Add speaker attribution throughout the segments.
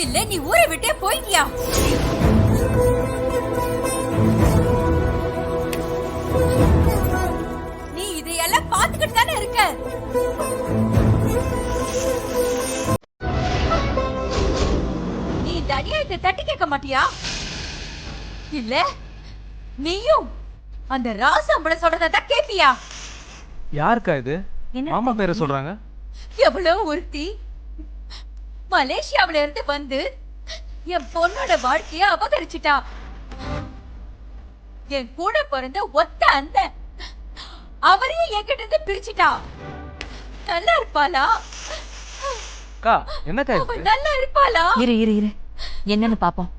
Speaker 1: இல்ல நீ ஊரை விட்டே போயிட்டியா? நீ இதையெல்லாம் பாத்துக்கிட்டு தானே இருக்க. நீ இந்த அநியாயத்தை தட்டி கேட்க மாட்டியா? இல்ல நீயும் அந்த ராசாம்பள சொல்றதான் கேப்பியா?
Speaker 2: யாருக்கா இது? மாமா பேரை சொல்றாங்க.
Speaker 1: எவ்வளவு ஒருத்தி மலேசியாவில இருந்து வந்து என் பொண்ணோட வாழ்க்கைய அபகரிச்சிட்டா. என் கூட பிறந்த ஒத்த அந்த அவரையும் என்கிட்ட இருந்து பிரிச்சிட்டா. நல்லா இருப்பாளா?
Speaker 2: அக்கா என்னக்கா
Speaker 1: அவ
Speaker 2: இது?
Speaker 1: நல்லா இருப்பாளா?
Speaker 3: இரு இரு இரு என்னன்னு பாப்போம்.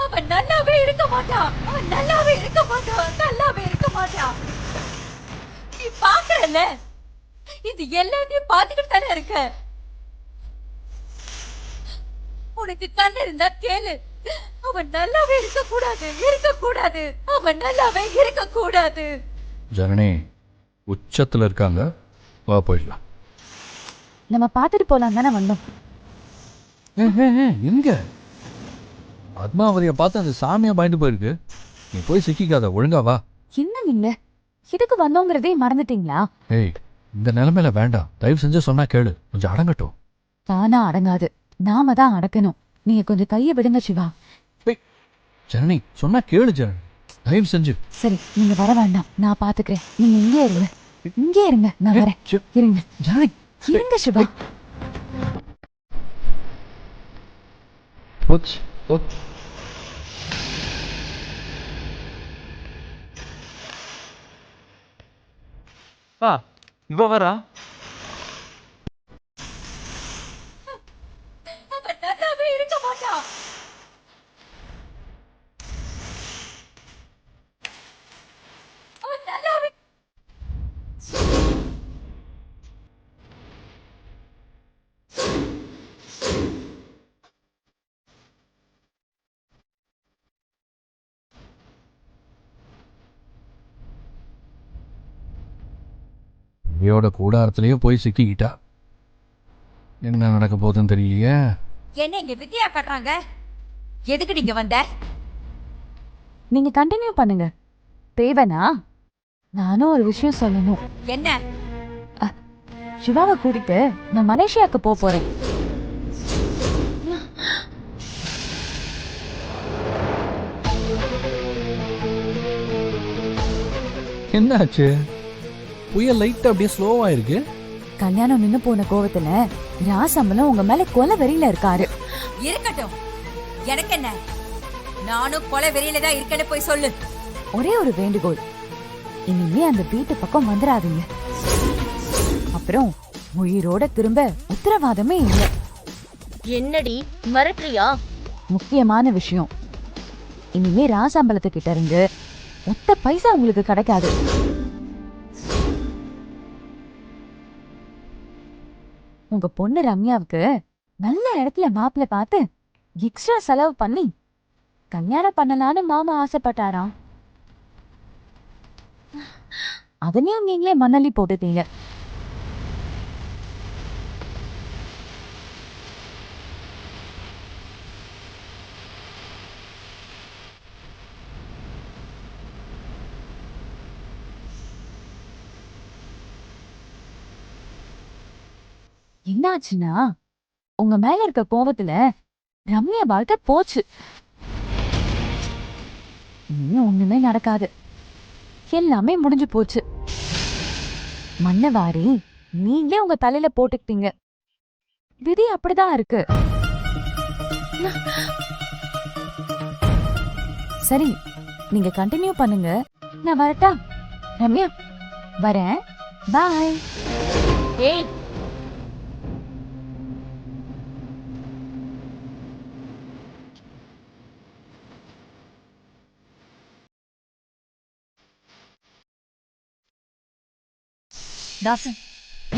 Speaker 1: அவன் நல்லாவே இருக்க மாட்டா. அவன் நல்லாவே இருக்க மாட்டா. நல்லாவே இருக்க மாட்டா. நீ பாக்குறல, இது எல்லாத்தையும் பாத்துக்கிட்டு தானே இருக்க. உனக்கு கண்ணு இருந்தா கேளு. அவன் நல்லாவே இருக்க கூடாது, இருக்க கூடாது. அவன் நல்லாவே இருக்க கூடாது.
Speaker 4: ஜனனி உச்சத்துல இருக்காங்க, வா போயிடலாம்.
Speaker 3: நம்ம பாத்துட்டு போலாம் தானே வந்தோம்.
Speaker 4: எங்க பத்மாவதியை பார்த்து அந்த சாமியா பயந்து போயிருக்கு. நீ போய் சிக்கிக்காத, ஒழுங்கா வா.
Speaker 3: என்ன நீங்க இதுக்கு வந்தோங்கிறதே மறந்துட்டீங்களா?
Speaker 4: ஏய், இந்த நிலைமையில வேண்டாம், தயவு செஞ்சு சொன்னா கேளு, கொஞ்சம் அடங்கட்டும்.
Speaker 3: தானா அடங்காது, நாம தான் அடக்கணும். நீங்க கொஞ்சம் கையை விடுங்க சிவா.
Speaker 4: ஜனனி சொன்னா கேளு ஜனனி, தயவு செஞ்சு.
Speaker 3: சரி நீங்க வர வேண்டாம், நான் பாத்துக்கிறேன். நீங்க இங்கே இருங்க, இங்கே இருங்க, நான் வரேன். இருங்க
Speaker 4: ஜனனி
Speaker 3: இருங்க சிவா.
Speaker 4: போச்சு.
Speaker 2: இவ வரா.
Speaker 1: அவன் நல்லாவே இருக்க மாட்டா. அவன் நல்லாவே
Speaker 4: இவையோட கூடாரத்திலேயே போய் சிக்கிக்கிட்டா. என்ன நடக்க போகுதுன்னு தெரியலையே.
Speaker 1: என்ன இங்க வித்தியா கட்டுறாங்க? எதுக்கு நீங்க வந்த?
Speaker 3: நீங்க கண்டினியூ பண்ணுங்க. தேவனா நானும் ஒரு விஷயம் சொல்லணும்.
Speaker 1: என்ன?
Speaker 3: சிவாவை கூட்டிட்டு நான் மலேசியாவுக்கு போறேன்.
Speaker 4: என்னாச்சு? புயல் லைட்டா அப்படியே ஸ்லோவா இருக்கு.
Speaker 3: கல்யாணம் நின்னு போன கோவத்துல ராசம்பளம் உங்க மேல கொலை வெறியில இருக்காரு.
Speaker 1: இருக்கட்டும், எனக்கு என்ன? நானும் கொலை வெறியில தான் இருக்கேன்னு போய் சொல்லு.
Speaker 3: ஒரே ஒரு வேண்டுகோள், இனிமே அந்த வீட்டு பக்கம் வந்துடாதீங்க. அப்புறம் உயிரோட திரும்ப உத்தரவாதமே இல்ல.
Speaker 5: என்னடி மறக்கறியா?
Speaker 3: முக்கியமான விஷயம், இனிமே ராசாம்பலத்துக்கிட்ட இருந்து ஒத்த பைசா உங்களுக்கு கிடைக்காது. உங்க பொண்ணு ரம்யாவுக்கு நல்ல இடத்துல மாப்பிள்ளை பார்த்து எக்ஸ்ட்ரா செலவு பண்ணி கல்யாணம் பண்ணலான்னு மாமா ஆசைப்பட்டாராம். அதனையும் நீங்களே மணலி போட்டுட்டீங்க. என்னாச்சுன்னா, உங்க மேல இருக்க கோபத்துல ரம்யா வாழ்க்கை போச்சு. இன்னும் ஒண்ணுமே நடக்காது, எல்லாமே முடிஞ்சு போச்சு. மண்ணை வாரி நீங்களே உங்க தலையில போட்டுக்கிட்டீங்க. விதி அப்படிதான் இருக்கு. சரி நீங்க கண்டினியூ பண்ணுங்க, நான் வரட்டா? ரம்யா வரேன், பாய்.
Speaker 5: ஏய்,
Speaker 3: தாசன்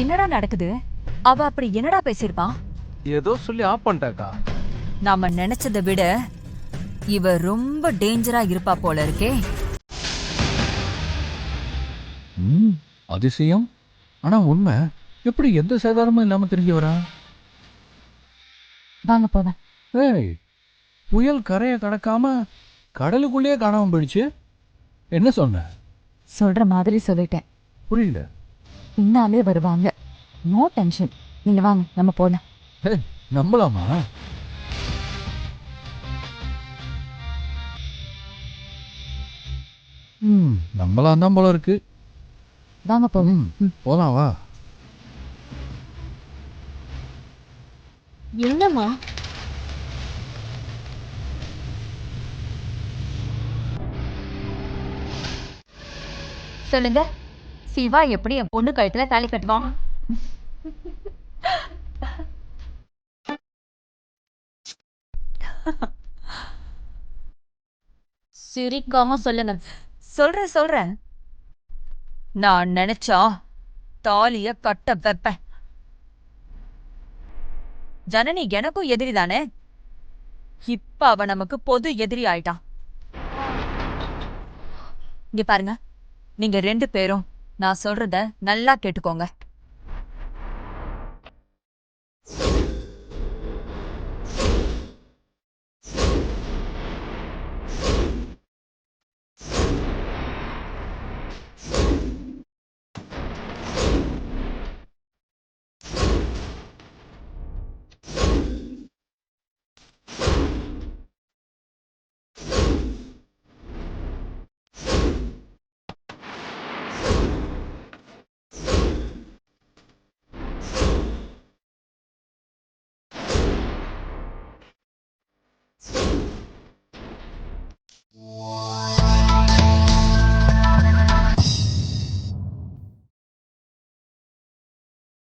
Speaker 3: என்னடா நடக்குது? அவ அப்படி என்னடா பேசிருப்பா?
Speaker 2: ஏதோ சொல்லி ஆஃப் பண்ணிட்டாக்கா.
Speaker 1: நாம நினைச்சதை விட இவ ரொம்ப டேஞ்சரா இருப்பா போல இருக்கே.
Speaker 4: அதிசயம். ஆனா உண்மை எப்படி எந்த சேதாரமும் இல்லாம திரும்பி வரா?
Speaker 3: வாங்க போவேன்.
Speaker 4: ஏய், புயல் கரையை கடக்காம கடலுக்குள்ளேயே காணாம போயிடுச்சு. என்ன சொன்ன?
Speaker 3: சொல்ற மாதிரி சொல்லிட்டேன்.
Speaker 4: புரியல.
Speaker 3: பின்னாலே வருவாங்க. No tension. நீங்க வாங்க, நம்ம போலாம்.
Speaker 4: ஏய், நம்பலாமா? நம்பலாம் தான் போல இருக்கு.
Speaker 3: வாங்க போலாம்.
Speaker 4: போலாம் வா.
Speaker 5: என்னம்மா?
Speaker 1: சொல்லுங்க, சிவா எப்படி என் பொண்ணு கழுத்துல தாலி கட்டுவான்?
Speaker 5: சிரிக்காம சொல்லுங்க.
Speaker 1: சொல்றேன். நான் நினைச்சா தாலிய கட்ட வைப்பேன். ஜனனி எனக்கும் எதிரி தானே. இப்ப அவ நமக்கு பொது எதிரி ஆயிட்டான். இங்க பாருங்க, நீங்க 2 பேரும் நான் சொல்றத நல்லா கேட்டுக்கோங்க.